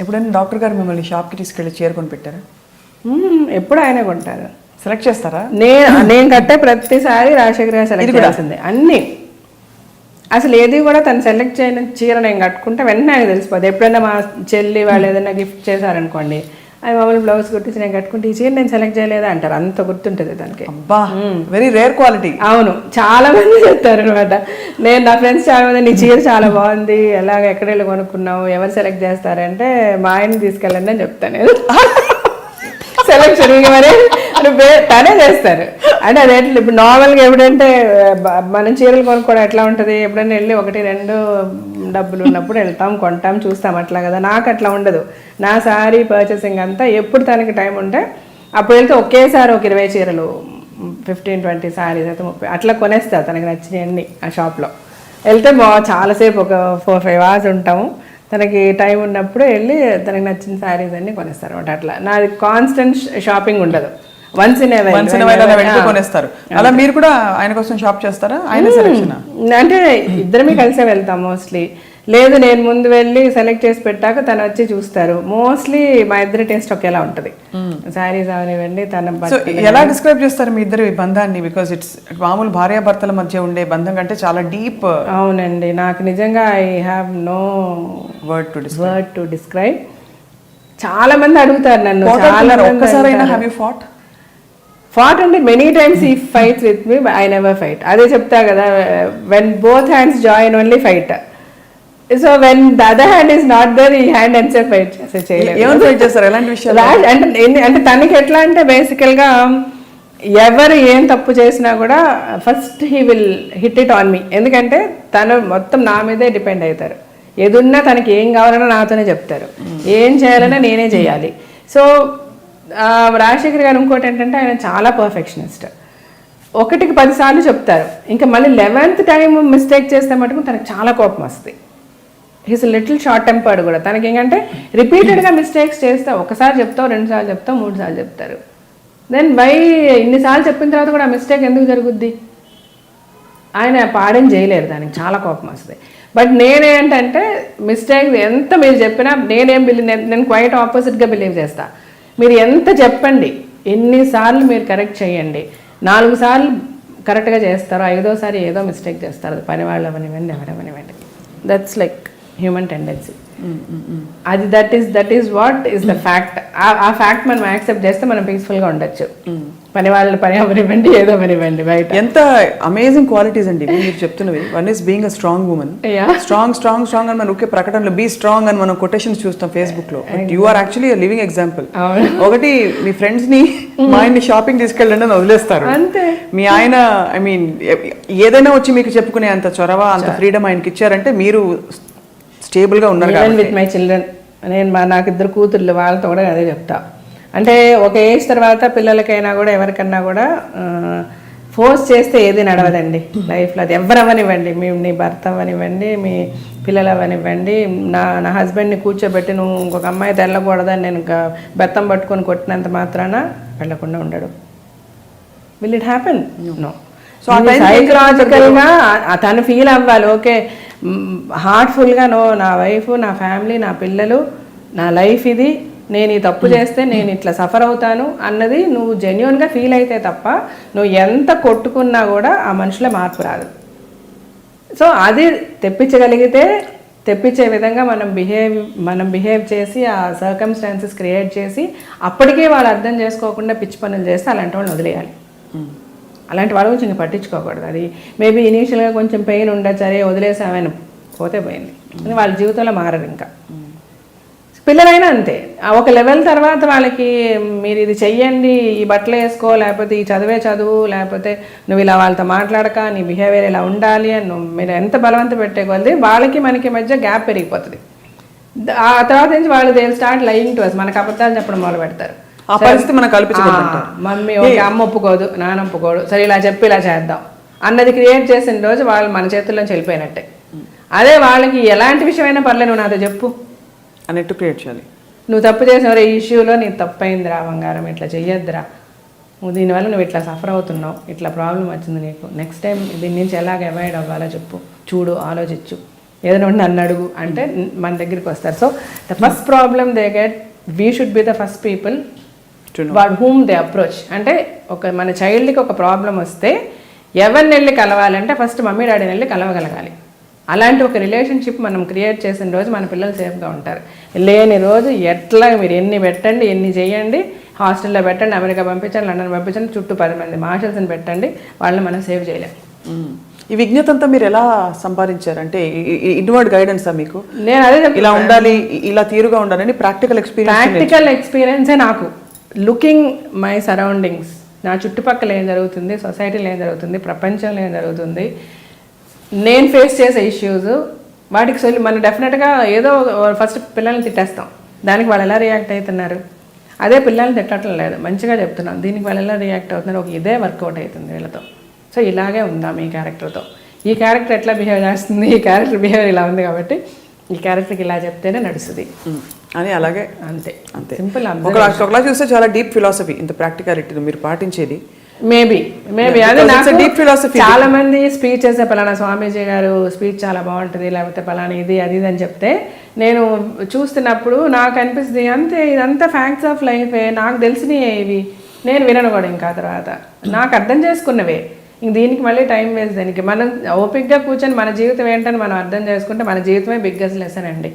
ఎప్పుడైనా డాక్టర్ గారు మిమ్మల్ని షాప్కి తీసుకెళ్ళి చీర కొని పెట్టారా? ఎప్పుడు ఆయనే కొంటారు. సెలెక్ట్ చేస్తారా? నేను కట్టే ప్రతిసారి రాజశేఖర్ గారు సెలెక్ట్ చేయాల్సిందే అన్నీ. అసలు ఏది కూడా తను సెలెక్ట్ చేయని చీర నేను కట్టుకుంటే వెంటనే ఆయన తెలిసిపోతుంది. ఎప్పుడైనా మా చెల్లి వాళ్ళు ఏదైనా గిఫ్ట్ చేశారనుకోండి, అది మామూలు బ్లౌజ్ కుట్టించి నేను కట్టుకుంటే ఈ చీర నేను సెలెక్ట్ చేయలేదా అంటారు. అంత గుర్తుంటుంది దానికి. అబ్బా, వెరీ రేర్ క్వాలిటీ. అవును, చాలా మంది చెప్తారు అనమాట. నేను నా ఫ్రెండ్స్ చాలా మంది నీ చీర చాలా బాగుంది, ఎలాగ ఎక్కడ వెళ్ళి కొనుక్కున్నావు, ఎవరు సెలెక్ట్ చేస్తారంటే మా ఆయన్ని తీసుకెళ్ళండి అని చెప్తాను నేను. సెలెక్షన్ మరి తనే చేస్తారు. అంటే అదే ఇప్పుడు నార్మల్గా ఎప్పుడంటే మనం చీరలు కొనుక్కోవడం ఎట్లా ఉంటుంది, ఎప్పుడైనా వెళ్ళి 1-2 డబ్బులు ఉన్నప్పుడు వెళ్తాం, కొంటాం, చూస్తాం, అట్లా కదా. నాకు అట్లా ఉండదు. నా శారీ పర్చేసింగ్ అంతా ఎప్పుడు తనకి టైం ఉంటే అప్పుడు వెళ్తే ఒకేసారి ఒక 20 చీరలు, 15-20 శారీస్ అయితే 30 అట్లా కొనేస్తా తనకి నచ్చినవన్నీ. ఆ షాప్లో వెళ్తే చాలాసేపు ఒక 4-5 hours ఉంటాము. తనకి టైం ఉన్నప్పుడు వెళ్ళి తనకి నచ్చిన శారీస్ అన్ని కొనేస్తారు అనమాట. అట్లా నాది కాన్స్టెంట్ షాపింగ్ ఉండదు. వన్స్ ఇన్ కొనేస్తారు. అలా మీరు కూడా ఆయన కోసం షాప్ చేస్తారా? ఆయన సెలెక్షన్ అంటే ఇద్దరమే కలిసే వెళ్తాం మోస్ట్లీ. లేదు నేను ముందు వెళ్ళి సెలెక్ట్ చేసి పెట్టాక తను వచ్చి చూస్తారు. మోస్ట్లీ మా ఇద్దరి టేస్ట్ ఒకేలా ఉంటుంది. శారీస్ అవనివ్వండి తన. ఎలా డిస్క్రైబ్ చేస్తారు మీ ఇద్దరి బంధాన్ని? బికాస్ ఇట్స్ మామూలు భార్యాభర్తల మధ్య ఉండే బంధం కంటే చాలా డీప్. అవునండి, నాకు నిజంగా I have no word to describe. చాలా మంది అడుగుతారు నన్ను, ఒక్కసారైనా హ్యావ్ యు ఫాట్ అంటే మెనీ టైమ్స్ ఈ fights with me, I never fight. అదే చెప్తా కదా, when both hands join only fight. So when the other hand is not there, ఈ హ్యాండ్ ఎండ్ సేపు ఫైట్ చేయలేదు. అంటే తనకి ఎట్లా అంటే బేసికల్గా ఎవరు ఏం తప్పు చేసినా కూడా first he will hit it on me. ఎందుకంటే తను మొత్తం నా మీదే డిపెండ్ అవుతారు. ఏదున్నా తనకి ఏం కావాలన్నా నాతోనే చెప్తారు, ఏం చేయాలన్నా నేనే చేయాలి. సో రాజశేఖర్ గారు ఇంకోటి ఏంటంటే ఆయన చాలా పర్ఫెక్షనిస్ట్. 1కి 10 సార్లు చెప్తారు, ఇంకా మళ్ళీ 11th టైం మిస్టేక్ చేస్తే మటుకు తనకు చాలా కోపం వస్తుంది. హీస్ లిటిల్ షార్ట్ టెంపర్డ్ కూడా. తనకి ఏంటంటే రిపీటెడ్గా మిస్టేక్స్ చేస్తే ఒకసారి చెప్తావు, 2 సార్లు చెప్తావు, 3 సార్లు చెప్తారు. దెన్ ఇన్నిసార్లు చెప్పిన తర్వాత కూడా ఆ మిస్టేక్ ఎందుకు జరుగుద్ది? ఆయన పాడేం చేయలేరు, దానికి చాలా కోపం వస్తుంది. బట్ నేనేంటంటే మిస్టేక్ ఎంత మీరు చెప్పినా నేను క్వైట్ ఆపోజిట్గా బిలీవ్ చేస్తా. మీరు ఎంత చెప్పండి, ఎన్నిసార్లు మీరు కరెక్ట్ చేయండి, 4 సార్లు కరెక్ట్గా చేస్తారు, 5వసారి ఏదో మిస్టేక్ చేస్తారు. పని వాళ్ళు అవనివ్వండి, ఎవరెవనివ్వండి. That's like human tendency. అది that is what is the fact. ఆ ఫ్యాక్ట్ మనం యాక్సెప్ట్ చేస్తే మనం పీస్ఫుల్గా ఉండొచ్చు. పని వాళ్ళు పని అవనివ్వండి, ఏదో అవనివ్వండి. బయట ఎంత అమేజింగ్ క్వాలిటీస్ అండి మీరు చెప్తున్నవి. One is being a strong women. Strong అని మనం ఒకే ప్రకటనలో బీ స్ట్రాంగ్ అని మనం కొటేషన్స్ చూస్తాం ఫేస్బుక్ లో. You are actually living example. ఒకటి మీ ఫ్రెండ్స్ ని మా ఆయన్ని షాపింగ్ తీసుకెళ్ళండి అని వదిలేస్తారు. మీ ఆయన ఐ మీన్ ఏదైనా వచ్చి మీకు చెప్పుకునే అంత చొరవ, అంత ఫ్రీడమ్ ఆయనకి ఇచ్చారంటే మీరు స్టేబుల్ గా ఉన్నారు. విత్ మై చిల్డ్రన్, నాకు 2 కూతుర్లు, వాళ్ళతో కూడా అదే చెప్తా. అంటే ఒక ఏజ్ తర్వాత పిల్లలకైనా కూడా ఎవరికన్నా కూడా ఫోర్స్ చేస్తే ఏది నడవదండి లైఫ్లో. అది ఎవరు అవ్వనివ్వండి, నీ భర్త అవ్వనివ్వండి, మీ పిల్లలు అవ్వనివ్వండి. నా హస్బెండ్ని కూర్చోబెట్టి నువ్వు ఇంకొక అమ్మాయి తెల్లకూడదని నేను బెత్తం పట్టుకొని కొట్టినంత మాత్రాన వెళ్ళకుండా ఉండడు. Will it happen? No. So సైకలాజికల్గా తను ఫీల్ అవ్వాలి, ఓకే హార్ట్ఫుల్గా నో, నా వైఫ్, నా ఫ్యామిలీ, నా పిల్లలు, నా లైఫ్ ఇది, నేను ఈ తప్పు చేస్తే నేను ఇట్లా సఫర్ అవుతాను అన్నది నువ్వు జెన్యున్గా ఫీల్ అయితే తప్ప నువ్వు ఎంత కొట్టుకున్నా కూడా ఆ మనుషుల మార్పు రాదు. సో అది తెప్పించగలిగితే తెప్పించే విధంగా మనం బిహేవ్ చేసి ఆ సర్కమ్స్టాన్సెస్ క్రియేట్ చేసి అప్పటికే వాళ్ళు అర్థం చేసుకోకుండా పిచ్చి పనులు చేస్తే అలాంటి వాళ్ళని వదిలేయాలి. అలాంటి వాళ్ళ గురించి ఇంకా పట్టించుకోకూడదు. అది మేబీ ఇనీషియల్గా కొంచెం పెయిన్ ఉండొచ్చు, అరే వదిలేసామని పోతే పోయింది, వాళ్ళ జీవితంలో మారరు. ఇంకా పిల్లలైనా అంతే. ఒక లెవెల్ తర్వాత వాళ్ళకి మీరు ఇది చెయ్యండి, ఈ బట్టలు వేసుకో, లేకపోతే ఈ చదువు, లేకపోతే నువ్వు ఇలా వాళ్ళతో మాట్లాడక, నీ బిహేవియర్ ఇలా ఉండాలి అని మీరు ఎంత బలవంత పెట్టే కొద్దీ వాళ్ళకి మనకి మధ్య గ్యాప్ పెరిగిపోతుంది. ఆ తర్వాత నుంచి వాళ్ళు they start lying to us, మనకు అబద్ధాలు చెప్పడం మొదలు పెడతారు. ఆ పరిస్థితి మనం కల్పించుకుంటాం. మమ్మీ ఓకే, అమ్మ ఒప్పుకోదు, నాన్న ఒప్పుకోడు, సరే ఇలా చెప్పి ఇలా చేద్దాం అన్నది క్రియేట్ చేసిన రోజు వాళ్ళు మన చేతుల్లోంచి వెళ్ళిపోయినట్టే. అదే వాళ్ళకి ఎలాంటి విషయమైనా పర్లేదు, నువ్వు నాతో చెప్పు అన్నట్టు క్రియేట్ చేయాలి. నువ్వు తప్పు చేసిన ఈ ఇష్యూలో నీకు తప్పైందిరా బంగారం, ఇట్లా చెయ్యొద్దురా, నువ్వు దీనివల్ల నువ్వు ఇట్లా సఫర్ అవుతున్నావు, ఇట్లా ప్రాబ్లం వచ్చింది నీకు, నెక్స్ట్ టైం దీని నుంచి ఎలాగ అవాయిడ్ అవ్వాలో చెప్పు, చూడు, ఆలోచించు, ఏదైనా ఉండి నన్ను అడుగు అంటే మన దగ్గరికి వస్తారు. So the first problem they get, we should be the first people whom they approach. అంటే మన చైల్డ్కి ఒక ప్రాబ్లం వస్తే ఎవరిని వెళ్ళి కలవాలంటే ఫస్ట్ మమ్మీ డాడీని వెళ్ళి కలవగలగాలి. అలాంటి ఒక రిలేషన్షిప్ మనం క్రియేట్ చేసిన రోజు మన పిల్లలు సేఫ్గా ఉంటారు. లేని రోజు ఎట్లా మీరు ఎన్ని పెట్టండి, ఎన్ని చేయండి, హాస్టల్లో పెట్టండి, అమెరికా పంపించండి, లండన్ పంపించండి, చుట్టూ 10 మంది మార్షల్స్ని పెట్టండి, వాళ్ళని మనం సేవ్ చేయలేం. ఈ విజ్ఞత అంతా మీరు ఎలా సంపాదించారు? అంటే ఇన్వర్డ్ గైడెన్సా మీకు? నేను అదే ఇలా ఉండాలి, ఇలా తీరుగా ఉండాలని ప్రాక్టికల్ ఎక్స్పీరియన్సే నాకు. లుకింగ్ మై సరౌండింగ్స్, నా చుట్టుపక్కల ఏం జరుగుతుంది, సొసైటీలో ఏం జరుగుతుంది, ప్రపంచంలో ఏం జరుగుతుంది, నేను ఫేస్ చేసే ఇష్యూస్, వాటికి మనం డెఫినెట్గా ఏదో ఫస్ట్ పిల్లల్ని తిట్టేస్తాం, దానికి వాళ్ళు ఎలా రియాక్ట్ అవుతున్నారు, అదే పిల్లల్ని తిట్టడం లేదు, మంచిగా చెప్తున్నాం, దీనికి వాళ్ళు ఎలా రియాక్ట్ అవుతున్నారు, ఇదే వర్కౌట్ అవుతుంది వీళ్ళతో. సో ఇలాగే ఉందాం ఈ క్యారెక్టర్తో, ఈ క్యారెక్టర్ ఎట్లా బిహేవ్ చేస్తుంది, ఈ క్యారెక్టర్ బిహేవియర్ ఇలా ఉంది కాబట్టి ఈ క్యారెక్టర్కి ఇలా చెప్తేనే నడుస్తుంది అని. అలాగే అంతే సింపుల్. ఒకలా చూస్తే చాలా డీప్ ఫిలాసఫీ ఇంత ప్రాక్టికాలిటీ మీరు పాటించేది. మేబీ అదే నాకు డీప్ ఫిలాసఫీ. చాలా మంది స్పీచ్ చేసే పలానా స్వామీజీ గారు స్పీచ్ చాలా బాగుంటుంది, లేకపోతే పలానా ఇది అది అని చెప్తే నేను చూస్తున్నప్పుడు నాకు అనిపిస్తుంది అంతే, ఇదంతా ఫ్యాక్ట్స్ ఆఫ్ లైఫే, నాకు తెలిసినవి ఇవి, నేను వినను కూడా ఇంకా తర్వాత నాకు అర్థం చేసుకున్నవే. ఇంక దీనికి మళ్ళీ టైం వేస్ట్. దానికి మనం ఓపిక్గా కూర్చొని మన జీవితం ఏంటని మనం అర్థం చేసుకుంటే మన జీవితమే బిగ్గెస్ట్ లెసన్ అండి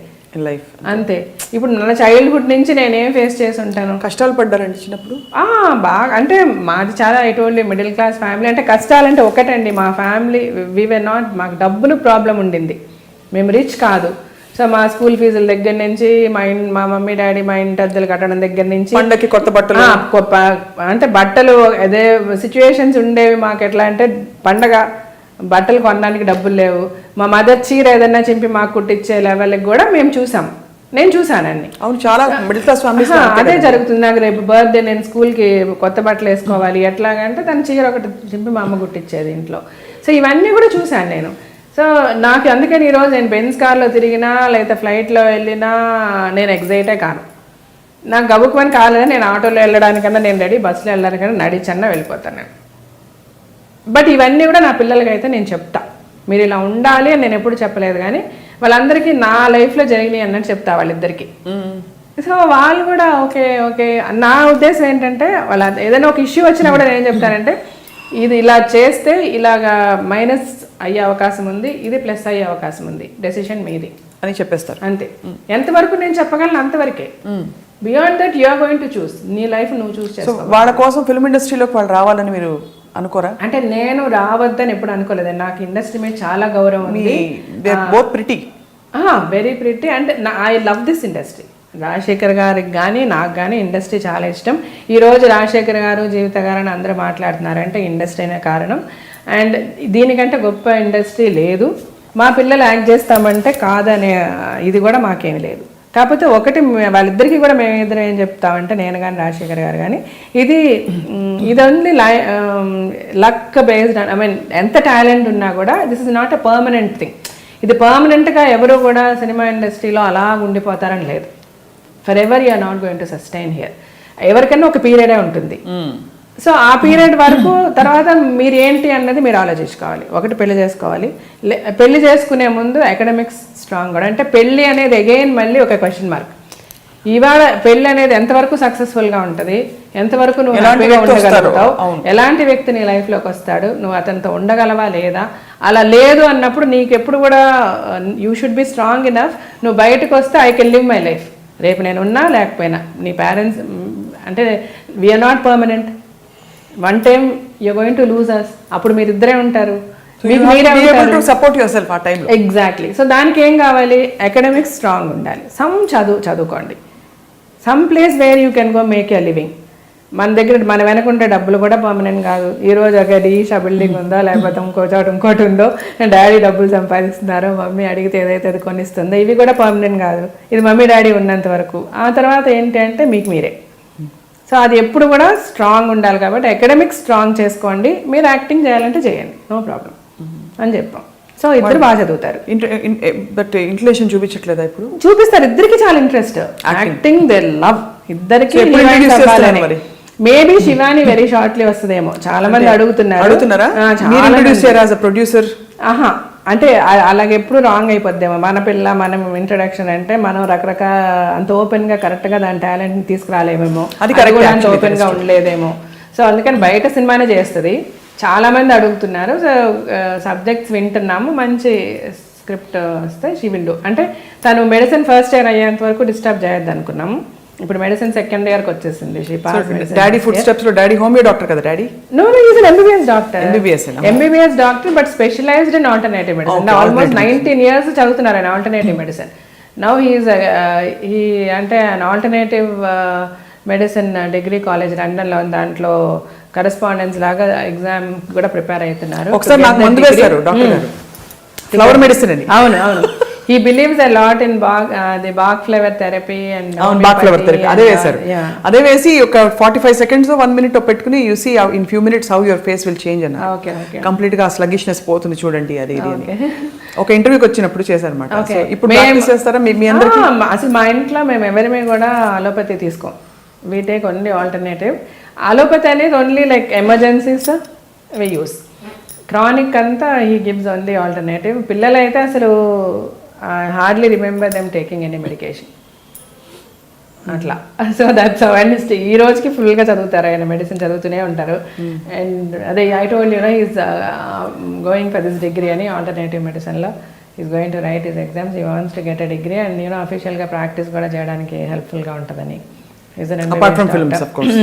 లైఫ్. అంతే. ఇప్పుడు నా చైల్డ్హుడ్ నుంచి నేనేం ఫేస్ చేసి ఉంటాను. కష్టాలు పడ్డారండి చిన్నప్పుడు? బాగా. అంటే మాది చాలా ఎటువంటి మిడిల్ క్లాస్ ఫ్యామిలీ. అంటే కష్టాలంటే ఒకటండి, మా ఫ్యామిలీ వీ వర్ నాట్, మాకు డబ్బులు ప్రాబ్లం ఉండింది, మేము రిచ్ కాదు. సో మా స్కూల్ ఫీజుల దగ్గర నుంచి మా మమ్మీ డాడీ మా ఇంటి అద్దెలు కట్టడం దగ్గర నుంచి పండగకి కొత్త బట్టలు, అంటే బట్టలు అదే సిచ్యువేషన్స్ ఉండేవి మాకు. ఎట్లా అంటే పండగ బట్టలు కొనడానికి డబ్బులు లేవు, మా మదర్ చీర ఏదన్నా చింపి మాకు కుట్టించే లెవెల్కి కూడా మేము చూసాం, నేను చూసానండి. అవును, చాలా మిడిల్ క్లాస్ ఫ్యామిలీస్ అదే జరుగుతుంది. నాకు రేపు బర్త్డే, నేను స్కూల్కి కొత్త బట్టలు వేసుకోవాలి, ఎట్లాగంటే తన చీర ఒకటి చింపి మా అమ్మ కుట్టించేది ఇంట్లో. సో ఇవన్నీ కూడా చూశాను నేను. సో నాకు అందుకని ఈరోజు నేను బెంజ్ కార్లో తిరిగినా లేకపోతే ఫ్లైట్లో వెళ్ళినా నేను ఎగ్జైటే కాను. నాకు గబుక్కుమని కాలేదా, నేను ఆటోలో వెళ్ళడానికన్నా నేను రెడీ, బస్సులో వెళ్ళడానికన్నా నడిచన్నా వెళ్ళిపోతాను నేను. బట్ ఇవన్నీ కూడా నా పిల్లలకైతే నేను చెప్తా, మీరు ఇలా ఉండాలి అని నేను ఎప్పుడు చెప్పలేదు, కానీ వాళ్ళందరికీ నా లైఫ్లో జరిగినాయి అన్నట్టు చెప్తా వాళ్ళిద్దరికి. సో వాళ్ళు కూడా ఓకే ఓకే. నా ఉద్దేశం ఏంటంటే వాళ్ళ ఏదైనా ఒక ఇష్యూ వచ్చినా కూడా నేను చెప్తానంటే ఇది ఇలా చేస్తే ఇలాగా మైనస్ అయ్యే అవకాశం ఉంది, ఇది ప్లస్ అయ్యే అవకాశం ఉంది, డెసిషన్ మీది అని చెప్పేస్తారు. అంతే. ఎంతవరకు నేను చెప్పగలను అంతవరకే. Beyond that you are going to చూస్, నీ లైఫ్ నువ్వు చూస్ చేసుకో. వాళ్ళ కోసం ఫిల్మ్ ఇండస్ట్రీలోకి వాళ్ళు రావాలని మీరు అనుకోరా? అంటే నేను రావద్దని ఎప్పుడు అనుకోలేదు. నాకు ఇండస్ట్రీ మీద చాలా గౌరవం ఉంది. Both pretty, very pretty. And I love this industry. Rajasekhar గారికి కానీ నాకు కానీ ఇండస్ట్రీ చాలా ఇష్టం. ఈరోజు రాజశేఖర్ గారు, జీవిత గారు అని అందరూ మాట్లాడుతున్నారంటే ఇండస్ట్రీనే కారణం. అండ్ దీనికంటే గొప్ప ఇండస్ట్రీ లేదు. మా పిల్లలు యాక్ట్ చేస్తామంటే కాదనే ఇది కూడా మాకేమీ లేదు. కాకపోతే ఒకటి వాళ్ళిద్దరికీ కూడా మేము ఇద్దరు ఏం చెప్తామంటే, నేను కానీ రాజశేఖర్ గారు కానీ, ఇది only luck based. I mean ఎంత టాలెంట్ ఉన్నా కూడా this is not a permanent thing. ఇది పర్మనెంట్గా ఎవరు కూడా సినిమా ఇండస్ట్రీలో అలా ఉండిపోతారని లేదు. Forever you are not going to sustain here. ఎవరికైనా ఒక పీరియడే ఉంటుంది. సో ఆ పీరియడ్ వరకు తర్వాత మీరు ఏంటి అన్నది మీరు ఆలోచించుకోవాలి. ఒకటి పెళ్లి చేసుకోవాలి. పెళ్లి చేసుకునే ముందు అకాడమిక్స్ స్ట్రాంగ్ కూడా. అంటే పెళ్లి అనేది అగైన్ మళ్ళీ ఒక క్వశ్చన్ మార్క్. ఇవాళ పెళ్లి అనేది ఎంతవరకు సక్సెస్ఫుల్గా ఉంటుంది, ఎంతవరకు నువ్వు హ్యాపీగా ఉండగలుగుతావు, ఎలాంటి వ్యక్తి నీ లైఫ్లోకి వస్తాడు, నువ్వు అతనితో ఉండగలవా లేదా. అలా లేదు అన్నప్పుడు నీకు ఎప్పుడు కూడా you should be strong enough. నువ్వు బయటకు వస్తే I can live my life. రేపు నేను ఉన్నా లేకపోయినా నీ పేరెంట్స్ అంటే we are not permanent. One time you are going to lose us. అప్పుడు మీరు ఇద్దరే ఉంటారు, మీకు మీరే సపోర్ట్ యువర్సెల్ఫ్ ఆ టైంలో. ఎగ్జాక్ట్లీ. సో దానికి ఏం కావాలి, అకాడమిక్స్ స్ట్రాంగ్ ఉండాలి. చదువుకోండి. Some place where you can go make a living. మన దగ్గర మన వెనకుంటే డబ్బులు కూడా పర్మనెంట్ కాదు. ఈరోజు ఒక డీషా బిల్డింగ్ ఉందో, లేకపోతే ఇంకో చోట ఇంకోటి ఉందో, డాడీ డబ్బులు సంపాదిస్తున్నారో, మమ్మీ అడిగితే ఏదైతే అది కొనిస్తుందో, ఇవి కూడా పర్మనెంట్ కాదు. ఇది మమ్మీ డాడీ ఉన్నంత వరకు. ఆ తర్వాత ఏంటి అంటే మీకు మీరే. సో అది ఎప్పుడు కూడా స్ట్రాంగ్ ఉండాలి. కాబట్టి అకాడమిక్స్ స్ట్రాంగ్ చేసుకోండి. మీరు యాక్టింగ్ చేయాలంటే చేయండి, నో ప్రాబ్లం అని చెప్పాం. సో ఇద్దరు బాగా చదువుతారు. బట్ ఇంక్లినేషన్ చూపించట్లేదా? ఇప్పుడు చూపిస్తారు. ఇద్దరికి చాలా ఇంట్రెస్ట్ యాక్టింగ్, దే లవ్. ఇద్దరికి మేబీ శివాని వెరీ షార్ట్లీ వస్తుందేమో, చాలా మంది అడుగుతున్నారు. ప్రొడ్యూసర్ అంటే అలాగే ఎప్పుడు రాంగ్ అయిపోద్దేమో. మన పిల్ల మనం ఇంట్రడక్షన్ అంటే మనం రకరకాల అంత ఓపెన్గా కరెక్ట్గా దాని టాలెంట్ని తీసుకురాలేమేమో, అది కూడా అంత ఓపెన్గా ఉండలేదేమో. సో అందుకని బయట సినిమానే చేస్తుంది. చాలామంది అడుగుతున్నారు. సో సబ్జెక్ట్స్ వింటున్నాము, మంచి స్క్రిప్ట్ వస్తే షీ విల్ డూ. అంటే తను మెడిసిన్ ఫస్ట్ ఇయర్ అయ్యేంత వరకు డిస్టర్బ్ చేయొద్దు అనుకున్నాము. ఇప్పుడు మెడిసిన్ సెకండ్ ఇయర్కి వచ్చేసింది. డాడీ ఫుడ్ స్టెప్స్ లో డాడీ హోమియో డాక్టర్ కదా daddy? No is an MBBS doctor. MBBS doctor but specialized in alternative medicine. Almost 19 years చదువుతున్నారు ఆయన alternative medicine. Now he is he అంటే an alternative medicine degree college లండన్లో ఉంది. దాంట్లో correspondence లాగా exam కూడా ప్రిపేర్ అవుతున్నారు. ఒకసారి నాకు ముందు వేశారు డాక్టర్ గారు ఫ్లవర్ మెడిసిన్ అని. అవును అవును. He believes a lot in the Bach flower therapy and Bach flower therapy. అదే వేశారు. అదే వేసి ఒక 45 seconds 1 minute పెట్టుకుని you see in few minutes how your face will change అన్న. కంప్లీట్ గా స్లగిష్నెస్ పోతుంది చూడండి. అది ఒక ఇంటర్వ్యూకి వచ్చినప్పుడు చేశారన్నమాట. సో ఇప్పుడు ప్రాక్టీస్ చేస్తారా మీ అందరికీ? అసలు మా ఇంట్లో మేము ఎవరిమే కూడా అలోపతి తీసుకోం. We take only alternative. Allopathy అనేది only like emergencies we use. Chronic అంతా హీ గివ్స్ ఓన్లీ ఆల్టర్నేటివ్. పిల్లలైతే అసలు hardly remember them taking any medication అట్లా. సో దట్స్ అండ్ ఈ రోజుకి ఫుల్గా చదువుతారు. ఆయన మెడిసిన్ చదువుతూనే ఉంటారు. అండ్ అదే I told you no is going for this degree అని ఆల్టర్నేటివ్ మెడిసిన్లో is going to write his exams. He wants to get a degree and you know అఫీషియల్గా ప్రాక్టీస్ కూడా చేయడానికి హెల్ప్ఫుల్గా ఉంటుందని. Apart from films of course,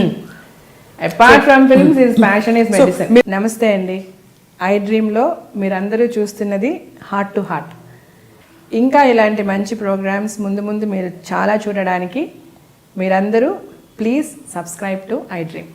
apart from films his passion is medicine. నమస్తే అండి. I డ్రీమ్లో మీరందరూ చూస్తున్నది హార్ట్ టు హార్ట్. ఇంకా ఇలాంటి మంచి ప్రోగ్రామ్స్ ముందు ముందు మీరు చాలా చూడడానికి మీరందరూ please subscribe to I dream.